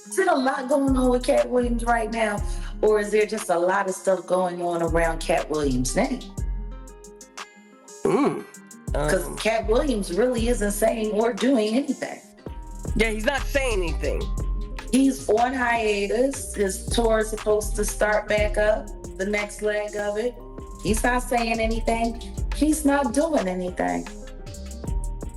Is it a lot going on with Katt Williams right now? Or is there just a lot of stuff going on around Katt Williams' name? Because Katt Williams really isn't saying or doing anything. Yeah, he's not saying anything. He's on hiatus. His tour is supposed to start back up, the next leg of it. He's not saying anything. He's not doing anything.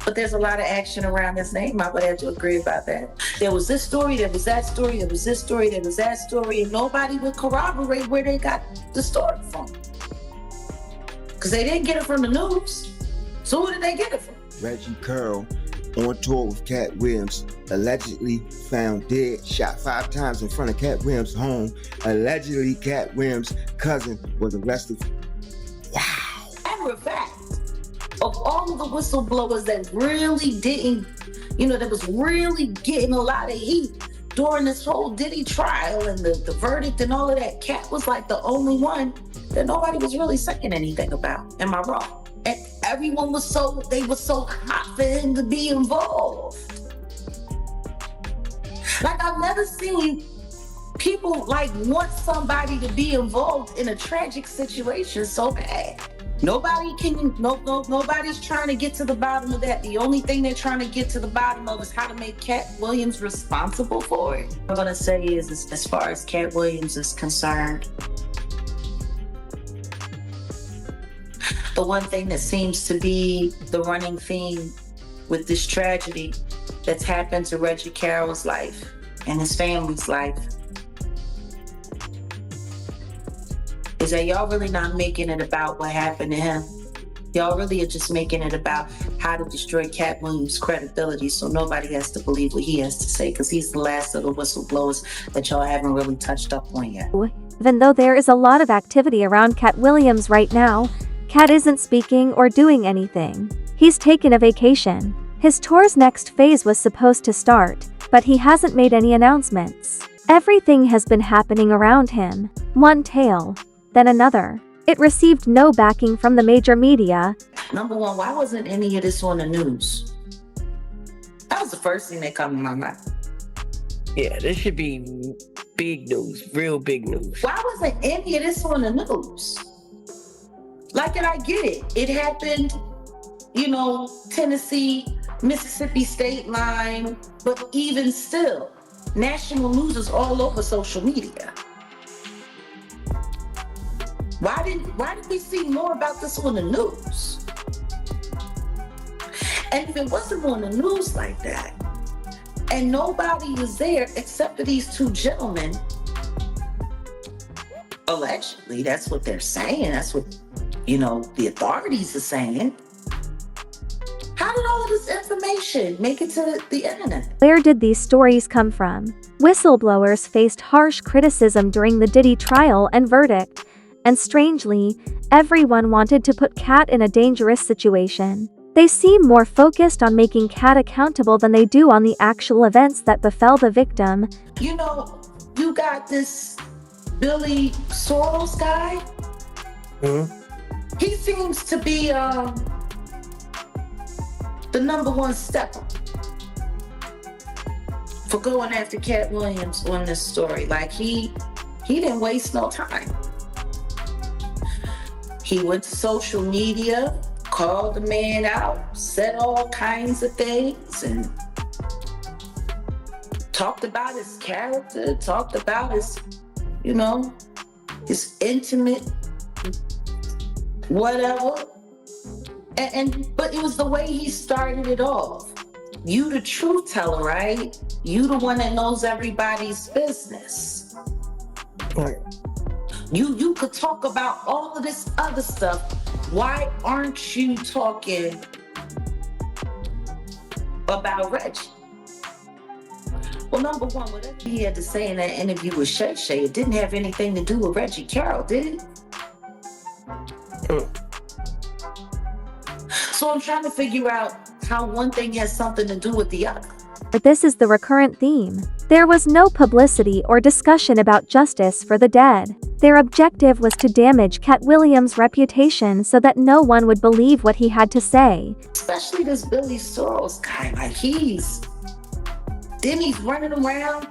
But there's a lot of action around his name. I would have to agree about that. There was this story, there was that story, there was this story, there was that story, and nobody would corroborate where they got the story from. Because they didn't get it from the news. So who did they get it from? Reggie Curl, on tour with Katt Williams, allegedly found dead, shot 5 times in front of Katt Williams' home. Allegedly, Katt Williams' cousin was arrested. Wow. Matter of fact, of all of the whistleblowers that really didn't, that was really getting a lot of heat during this whole Diddy trial and the verdict and all of that, Katt was like the only one that nobody was really saying anything about. Am I wrong? And everyone was so hot for him to be involved. Like, I've never seen people want somebody to be involved in a tragic situation so bad. Nobody's trying to get to the bottom of that. The only thing they're trying to get to the bottom of is how to make Katt Williams responsible for it. What I'm gonna say is, as far as Katt Williams is concerned, the one thing that seems to be the running theme with this tragedy that's happened to Reggie Carroll's life and his family's life is that y'all really not making it about what happened to him. Y'all really are just making it about how to destroy Katt Williams' credibility so nobody has to believe what he has to say, because he's the last of the whistleblowers that y'all haven't really touched up on yet. Even though there is a lot of activity around Katt Williams right now, Katt isn't speaking or doing anything. He's taken a vacation. His tour's next phase was supposed to start, but he hasn't made any announcements. Everything has been happening around him, one tale, then another. It received no backing from the major media. Number one, why wasn't any of this on the news? That was the first thing that come to my mind. Yeah, this should be big news, real big news. Why wasn't any of this on the news? Like, and I get it. It happened, Tennessee, Mississippi state line, but even still, national news is all over social media. Why did we see more about this on the news? And if it wasn't on the news like that, and nobody was there except for these 2 gentlemen, allegedly, that's what they're saying, that's what, the authorities are saying. How did all of this information make it to the internet? Where did these stories come from? Whistleblowers faced harsh criticism during the Diddy trial and verdict. And strangely, everyone wanted to put Katt in a dangerous situation. They seem more focused on making Katt accountable than they do on the actual events that befell the victim. You got this Billy Soros guy. Mm-hmm. He seems to be the number one stepper for going after Katt Williams on this story. Like, he didn't waste no time. He went to social media, called the man out, said all kinds of things, and talked about his character, talked about his, his intimate whatever. But it was the way he started it off. You the truth teller, right? You the one that knows everybody's business. Right. You could talk about all of this other stuff. Why aren't you talking about Reggie? Well, number one, whatever he had to say in that interview with Shay Shay, it didn't have anything to do with Reggie Carroll, did it? So I'm trying to figure out how one thing has something to do with the other. But this is the recurrent theme. There was no publicity or discussion about justice for the dead. Their objective was to damage Katt Williams' reputation so that no one would believe what he had to say. Especially this Billy Soros guy, he's running around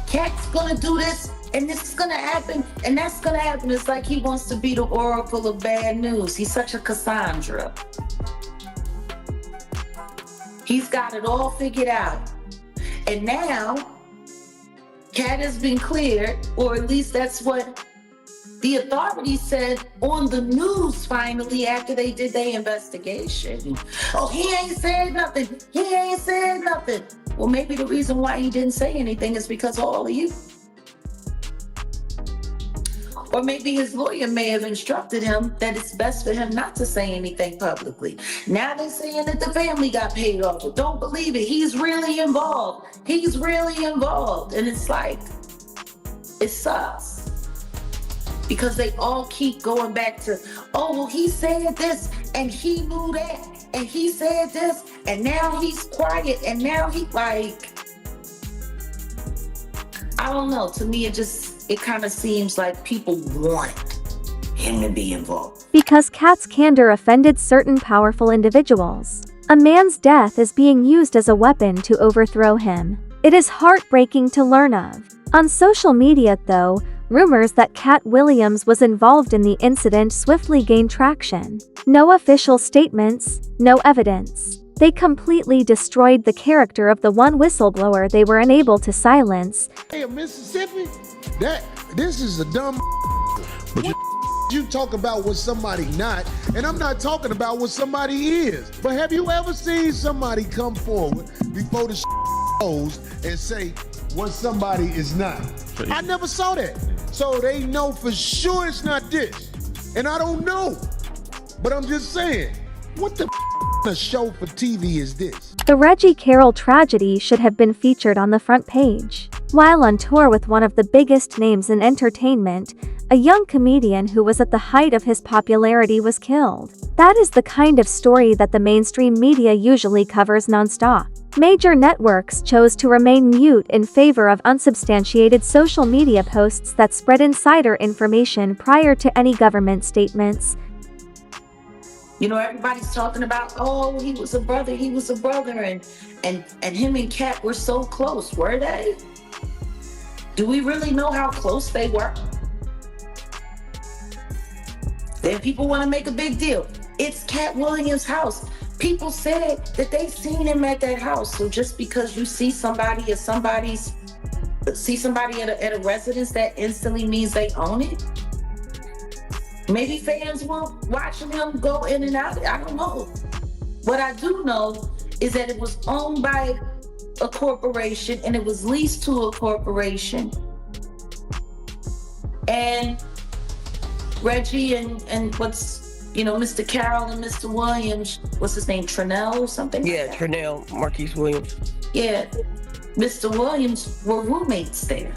Katt's gonna do this, and this is gonna happen, and that's gonna happen. It's like he wants to be the oracle of bad news. He's such a Cassandra. He's got it all figured out. And now, Katt has been cleared, or at least that's what the authorities said on the news finally after they did their investigation. Oh, he ain't said nothing. He ain't said nothing. Well, maybe the reason why he didn't say anything is because of all of you. Or maybe his lawyer may have instructed him that it's best for him not to say anything publicly. Now they're saying that the family got paid off. But don't believe it. He's really involved. He's really involved. And it's like, it sucks. Because they all keep going back to, oh, well, he said this, and he knew that, and he said this, and now he's quiet, and now he like, I don't know. To me, it kind of seems like people want him to be involved. Because Katt's candor offended certain powerful individuals. A man's death is being used as a weapon to overthrow him. It is heartbreaking to learn of. On social media, though, rumors that Katt Williams was involved in the incident swiftly gained traction. No official statements, no evidence. They completely destroyed the character of the one whistleblower they were unable to silence. Hey, Mississippi, this is a dumb. But you talk about what somebody not, and I'm not talking about what somebody is. But have you ever seen somebody come forward before the goes and say what somebody is not? I never saw that. So they know for sure it's not this. And I don't know. But I'm just saying, what the a show for TV is this? The Reggie Carroll tragedy should have been featured on the front page. While on tour with one of the biggest names in entertainment, a young comedian who was at the height of his popularity was killed. That is the kind of story that the mainstream media usually covers nonstop. Major networks chose to remain mute in favor of unsubstantiated social media posts that spread insider information prior to any government statements. You know, everybody's talking about, oh, he was a brother, and him and Katt were so close. Were they? Do we really know how close they were? Then people want to make a big deal. It's Katt Williams' house. People said that they seen him at that house. So just because you see somebody at a residence, that instantly means they own it? Maybe fans were watching him go in and out. I don't know. What I do know is that it was owned by a corporation and it was leased to a corporation. And Reggie and Mr. Carroll and Mr. Williams, what's his name, Trinell or something? Yeah, like that? Trinell Marquise Williams. Yeah, Mr. Williams were roommates there.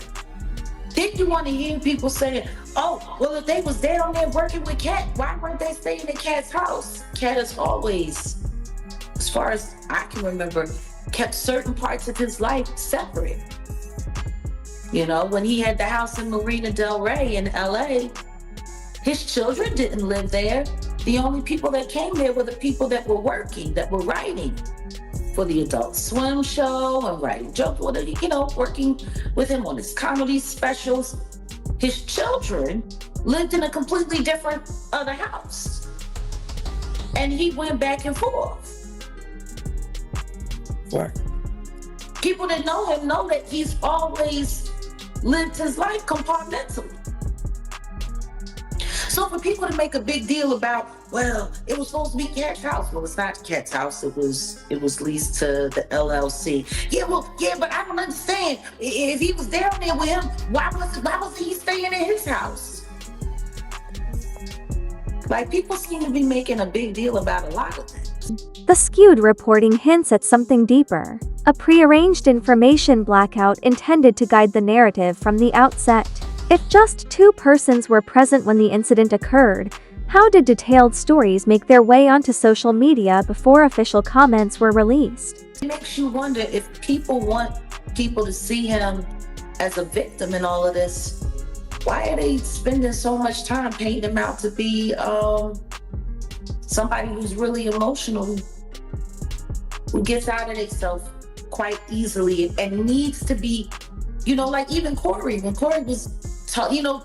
Then you want to hear people saying, oh, well, if they was down there working with Katt, why weren't they staying in Katt's house? Katt has always, as far as I can remember, kept certain parts of his life separate. You know, when he had the house in Marina Del Rey in LA, his children didn't live there. The only people that came there were the people that were working, that were writing for the Adult Swim show and writing jokes, working with him on his comedy specials. His children lived in a completely different other house. And he went back and forth. Right. People that know him know that he's always lived his life compartmentally. So for people to make a big deal about, well, it was supposed to be Katt's house. Well, it's not Katt's house. It was leased to the LLC. Yeah, but I don't understand. If he was down there with him, why was he staying in his house? Like, people seem to be making a big deal about a lot of things. The skewed reporting hints at something deeper. A prearranged information blackout intended to guide the narrative from the outset. If just two persons were present when the incident occurred, how did detailed stories make their way onto social media before official comments were released? It makes you wonder if people want people to see him as a victim in all of this. Why are they spending so much time painting him out to be somebody who's really emotional, who gets out of themselves quite easily and needs to be Like even Corey, when Corey was,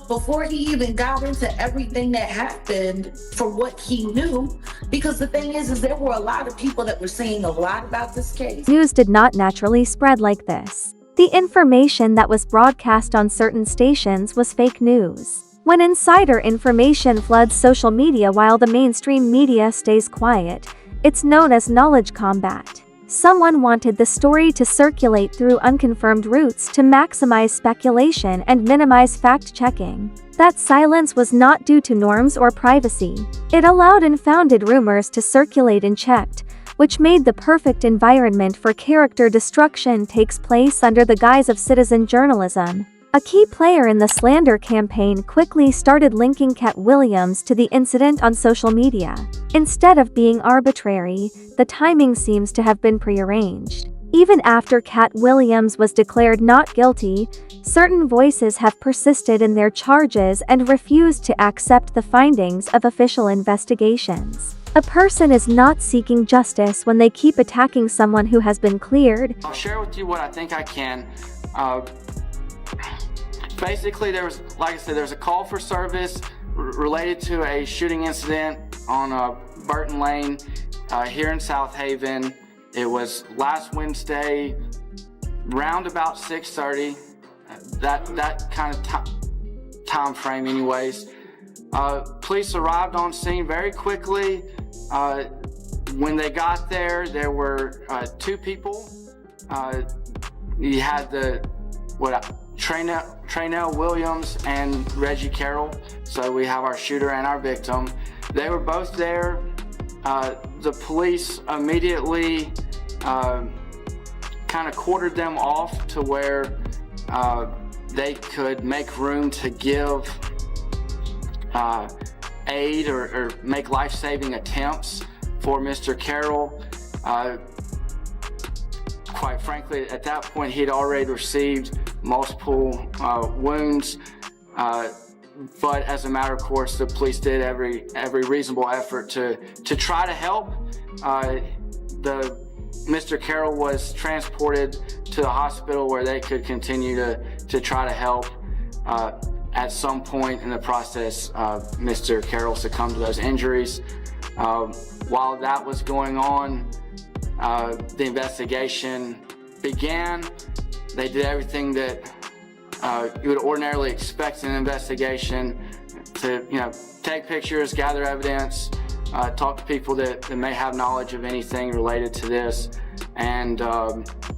before he even got into everything that happened from what he knew, because the thing is there were a lot of people that were saying a lot about this case. News did not naturally spread like this. The information that was broadcast on certain stations was fake news. When insider information floods social media while the mainstream media stays quiet, it's known as knowledge combat. Someone wanted the story to circulate through unconfirmed routes to maximize speculation and minimize fact-checking. That silence was not due to norms or privacy. It allowed unfounded rumors to circulate unchecked, which made the perfect environment for character destruction takes place under the guise of citizen journalism. A key player in the slander campaign quickly started linking Katt Williams to the incident on social media. Instead of being arbitrary, the timing seems to have been prearranged. Even after Katt Williams was declared not guilty, certain voices have persisted in their charges and refused to accept the findings of official investigations. A person is not seeking justice when they keep attacking someone who has been cleared. I'll share with you what I think I can. Basically, like I said, there's a call for service related to a shooting incident on Burton Lane here in South Haven. It was last Wednesday, round about 6:30. That kind of time frame, anyways. Police arrived on scene very quickly. When they got there, there were two people. You had Traynell Williams and Reggie Carroll. So we have our shooter and our victim. They were both there. The police immediately kind of quartered them off to where they could make room to give aid or make life-saving attempts for Mr. Carroll. Quite frankly, at that point, he had already received multiple wounds, but as a matter of course, the police did every reasonable effort to try to help. Mr. Carroll was transported to the hospital where they could continue to try to help. At some point in the process, Mr. Carroll succumbed to those injuries. While that was going on, the investigation began. They did everything that you would ordinarily expect in an investigation to, take pictures, gather evidence, talk to people that may have knowledge of anything related to this, and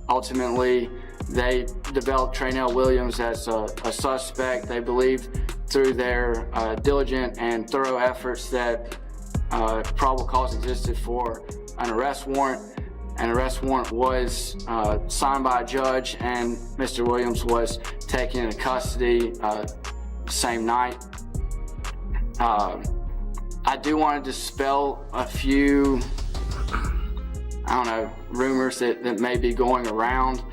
ultimately they developed Traynell Williams as a suspect. They believed through their diligent and thorough efforts that probable cause existed for an arrest warrant. An arrest warrant was signed by a judge, and Mr. Williams was taken into custody same night. I do want to dispel a few, rumors that may be going around.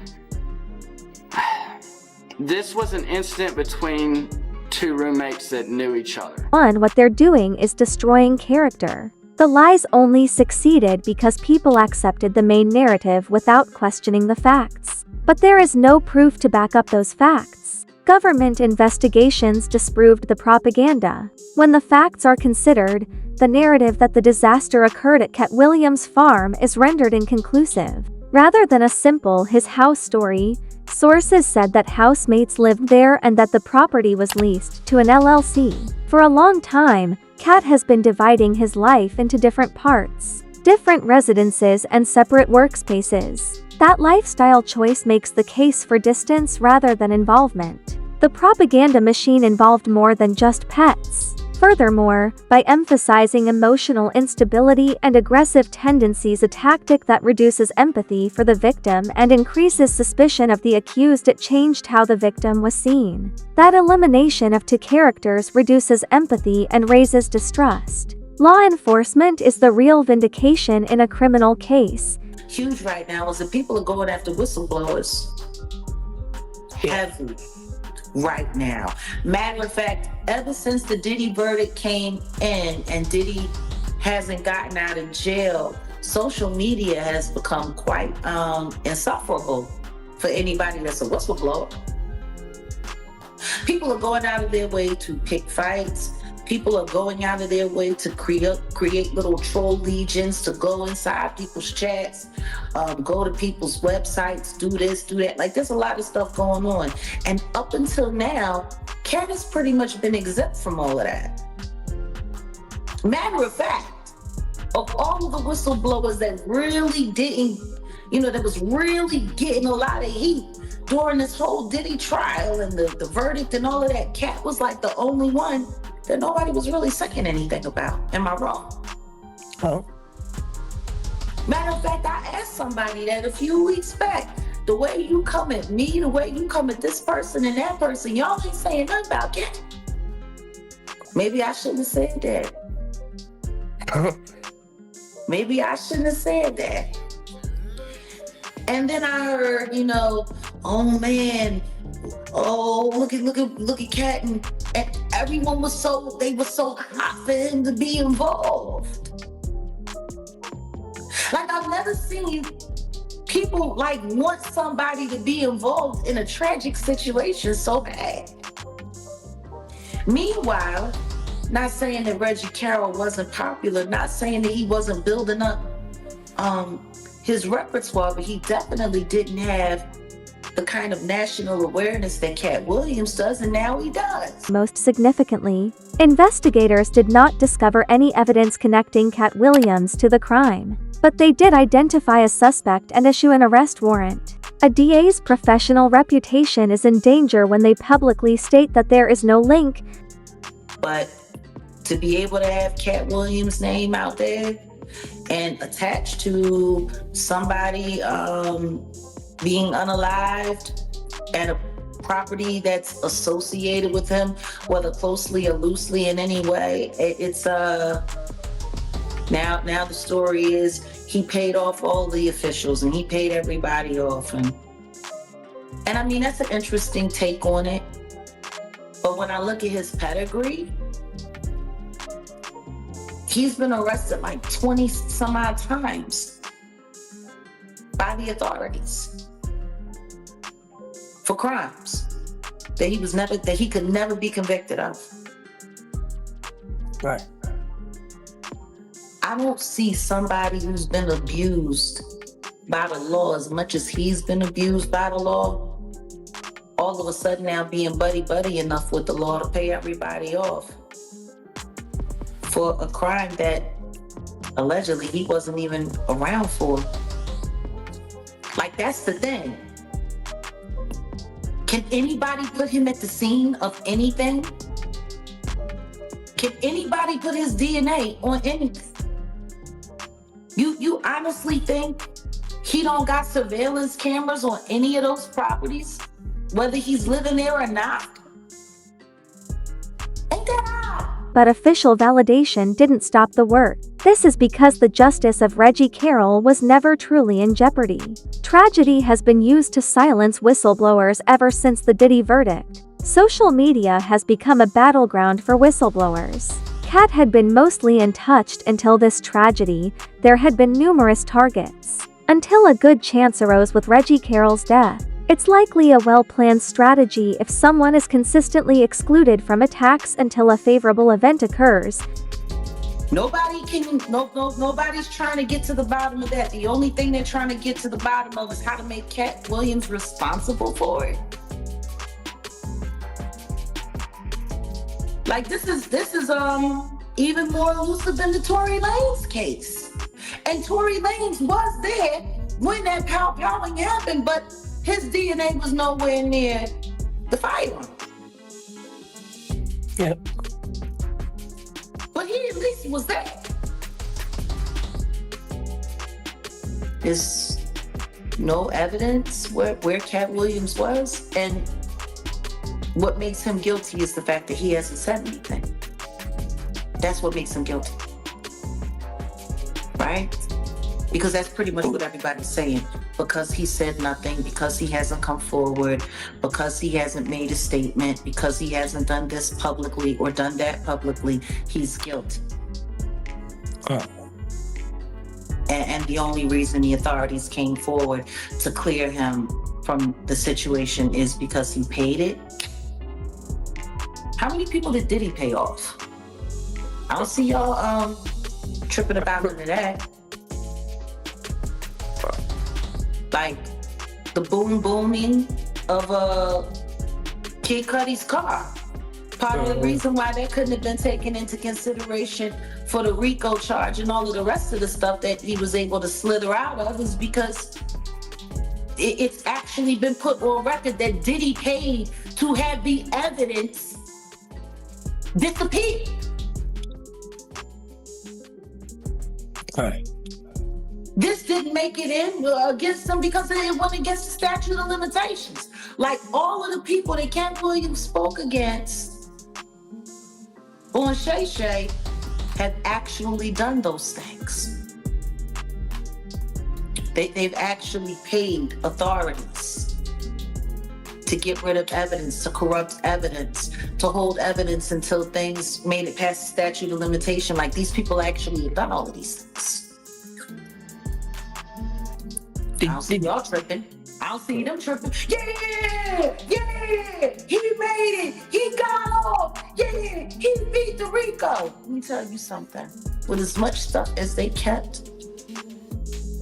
This was an incident between two roommates that knew each other. What they're doing is destroying character. The lies only succeeded because people accepted the main narrative without questioning the facts. But there is no proof to back up those facts. Government investigations disproved the propaganda. When the facts are considered, the narrative that the disaster occurred at Katt Williams' farm is rendered inconclusive. Rather than a simple his house story, sources said that housemates lived there and that the property was leased to an LLC. For a long time, Katt has been dividing his life into different parts, different residences and separate workspaces. That lifestyle choice makes the case for distance rather than involvement. The propaganda machine involved more than just pets. Furthermore, by emphasizing emotional instability and aggressive tendencies, a tactic that reduces empathy for the victim and increases suspicion of the accused, it changed how the victim was seen. That elimination of two characters reduces empathy and raises distrust. Law enforcement is the real vindication in a criminal case. Huge right now is that people are going after whistleblowers. Heavy. Right now. Matter of fact, ever since the Diddy verdict came in and Diddy hasn't gotten out of jail, social media has become quite insufferable for anybody that's a whistleblower. People are going out of their way to pick fights. People are going out of their way to create little troll legions, to go inside people's chats, go to people's websites, do this, do that. Like, there's a lot of stuff going on. And up until now, Katt has pretty much been exempt from all of that. Matter of fact, of all of the whistleblowers that really didn't, that was really getting a lot of heat during this whole Diddy trial and the verdict and all of that, Katt was like the only one that nobody was really saying anything about. Am I wrong? Oh. Matter of fact, I asked somebody that a few weeks back, the way you come at me, the way you come at this person and that person, y'all ain't saying nothing about Katt. Maybe I shouldn't have said that. Maybe I shouldn't have said that. And then I heard, oh man, look at Katt, and everyone was so hot for him to be involved. Like, I've never seen people want somebody to be involved in a tragic situation so bad. Meanwhile, not saying that Reggie Carroll wasn't popular, not saying that he wasn't building up his repertoire, but he definitely didn't have the kind of national awareness that Katt Williams does, and now he does. Most significantly, investigators did not discover any evidence connecting Katt Williams to the crime, but they did identify a suspect and issue an arrest warrant. A DA's professional reputation is in danger when they publicly state that there is no link. But to be able to have Katt Williams' name out there and attached to somebody being unalived at a property that's associated with him, whether closely or loosely in any way, it's now the story is he paid off all the officials and he paid everybody off, and I mean, that's an interesting take on it. But when I look at his pedigree, he's been arrested like 20 some odd times by the authorities for crimes that he could never be convicted of. Right. I don't see somebody who's been abused by the law as much as he's been abused by the law, all of a sudden now being buddy enough with the law to pay everybody off for a crime that allegedly he wasn't even around for. Like, that's the thing. Can anybody put him at the scene of anything? Can anybody put his DNA on anything? You honestly think he don't got surveillance cameras on any of those properties, whether he's living there or not? Ain't that odd? But official validation didn't stop the work. This is because the justice of Reggie Carroll was never truly in jeopardy. Tragedy has been used to silence whistleblowers ever since the Diddy verdict. Social media has become a battleground for whistleblowers. Katt had been mostly untouched until this tragedy. There had been numerous targets, until a good chance arose with Reggie Carroll's death. It's likely a well-planned strategy if someone is consistently excluded from attacks until a favorable event occurs. Nobody's trying to get to the bottom of that. The only thing they're trying to get to the bottom of is how to make Katt Williams responsible for it. Like, this is even more elusive than the Tory Lanez case. And Tory Lanez was there when that powwowing happened, but his DNA was nowhere near the firearm. Yep. But he at least was there. There's no evidence where Katt Williams was, and what makes him guilty is the fact that he hasn't said anything. That's what makes him guilty. Right? Because that's pretty much what everybody's saying. Because he said nothing, because he hasn't come forward, because he hasn't made a statement, because he hasn't done this publicly or done that publicly, he's guilty. And the only reason the authorities came forward to clear him from the situation is because he paid it. How many people did he pay off? I don't see y'all tripping about none of that. Like the booming of Kid Cudi's car. Part of the reason why that couldn't have been taken into consideration for the RICO charge and all of the rest of the stuff that he was able to slither out of is because it's actually been put on record that Diddy paid to have the evidence disappear. Right. This didn't make it in against them because it went against the statute of limitations. Like all of the people that Katt Williams spoke against on Shay Shay have actually done those things. They've actually paid authorities to get rid of evidence, to corrupt evidence, to hold evidence until things made it past the statute of limitation. Like these people actually have done all of these things. I don't see y'all tripping. I don't see them tripping. Yeah, he made it. He got off. Yeah, he beat the RICO. Let me tell you something. With as much stuff as they kept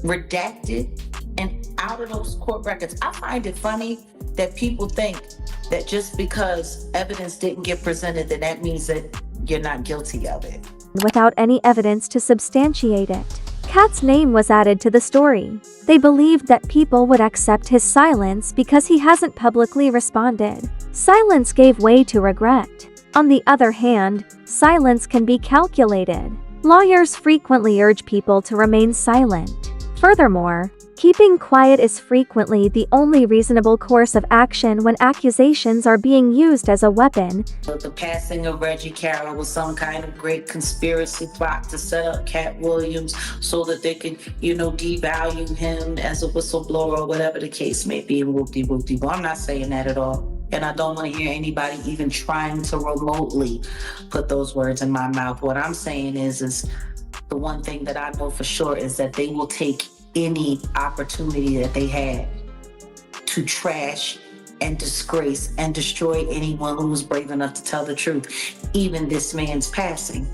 redacted and out of those court records, I find it funny that people think that just because evidence didn't get presented, then that means that you're not guilty of it. Without any evidence to substantiate it. Katt's name was added to the story. They believed that people would accept his silence because he hasn't publicly responded. Silence gave way to regret. On the other hand, silence can be calculated. Lawyers frequently urge people to remain silent. Furthermore, keeping quiet is frequently the only reasonable course of action when accusations are being used as a weapon. The passing of Reggie Carroll was some kind of great conspiracy plot to set up Katt Williams so that they could, devalue him as a whistleblower or whatever the case may be. Whoop-de-whoop-de. Well, I'm not saying that at all. And I don't want to hear anybody even trying to remotely put those words in my mouth. What I'm saying is the one thing that I know for sure is that they will take any opportunity that they had to trash and disgrace and destroy anyone who was brave enough to tell the truth, even this man's passing.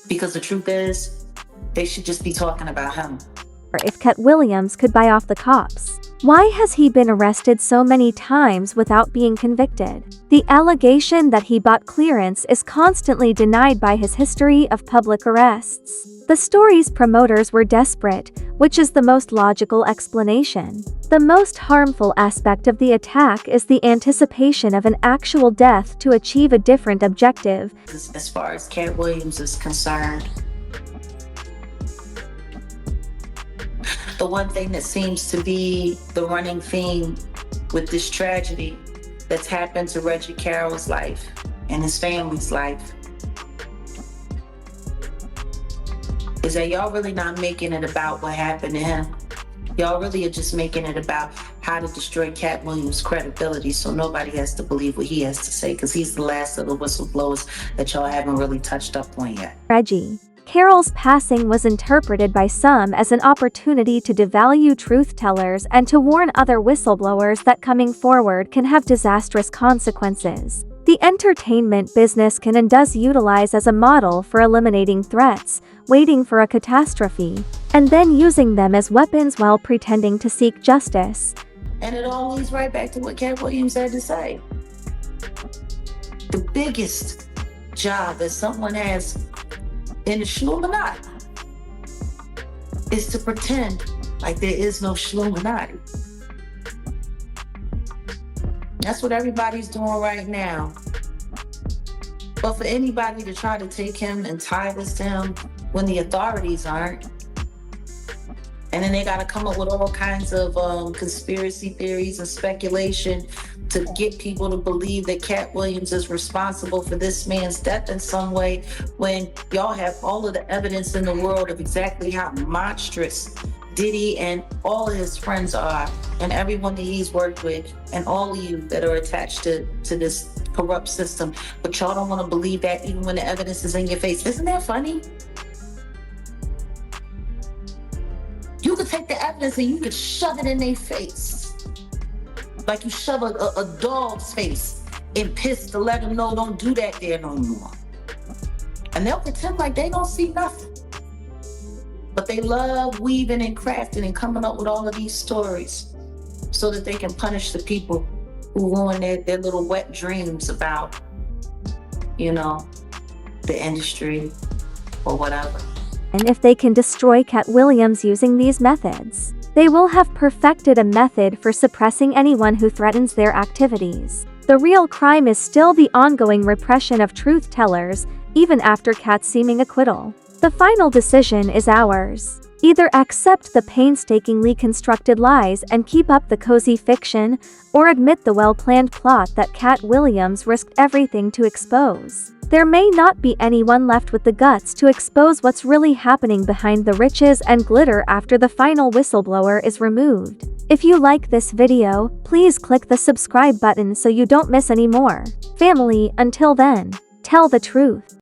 Because the truth is, they should just be talking about him. If Katt Williams could buy off the cops, why has he been arrested so many times without being convicted? The allegation that he bought clearance is constantly denied by his history of public arrests. The story's promoters were desperate, which is the most logical explanation. The most harmful aspect of the attack is the anticipation of an actual death to achieve a different objective. As far as Katt Williams is concerned, the one thing that seems to be the running theme with this tragedy that's happened to Reggie Carroll's life and his family's life is that y'all really not making it about what happened to him. Y'all really are just making it about how to destroy Katt Williams' credibility so nobody has to believe what he has to say, because he's the last of the whistleblowers that y'all haven't really touched up on yet. Reggie Carroll's passing was interpreted by some as an opportunity to devalue truth-tellers and to warn other whistleblowers that coming forward can have disastrous consequences. The entertainment business can and does utilize as a model for eliminating threats, waiting for a catastrophe, and then using them as weapons while pretending to seek justice. And it all leads right back to what Katt Williams had to say. The biggest job that someone has in the Shluminati is to pretend like there is no Shluminati. That's what everybody's doing right now. But for anybody to try to take him and tie this to him when the authorities aren't, and then they got to come up with all kinds of conspiracy theories and speculation to get people to believe that Katt Williams is responsible for this man's death in some way, when y'all have all of the evidence in the world of exactly how monstrous Diddy and all of his friends are, and everyone that he's worked with, and all of you that are attached to this corrupt system. But y'all don't want to believe that even when the evidence is in your face. Isn't that funny? You could take the evidence and you could shove it in their face. Like you shove a dog's face and pissed to let them know don't do that there no more. And they'll pretend like they don't see nothing. But they love weaving and crafting and coming up with all of these stories so that they can punish the people who ruin their little wet dreams about, you know, the industry or whatever. And if they can destroy Katt Williams using these methods, they will have perfected a method for suppressing anyone who threatens their activities. The real crime is still the ongoing repression of truth tellers, even after Katt's seeming acquittal. The final decision is ours. Either accept the painstakingly constructed lies and keep up the cozy fiction, or admit the well-planned plot that Katt Williams risked everything to expose. There may not be anyone left with the guts to expose what's really happening behind the riches and glitter after the final whistleblower is removed. If you like this video, please click the subscribe button so you don't miss any more. Family, until then, tell the truth.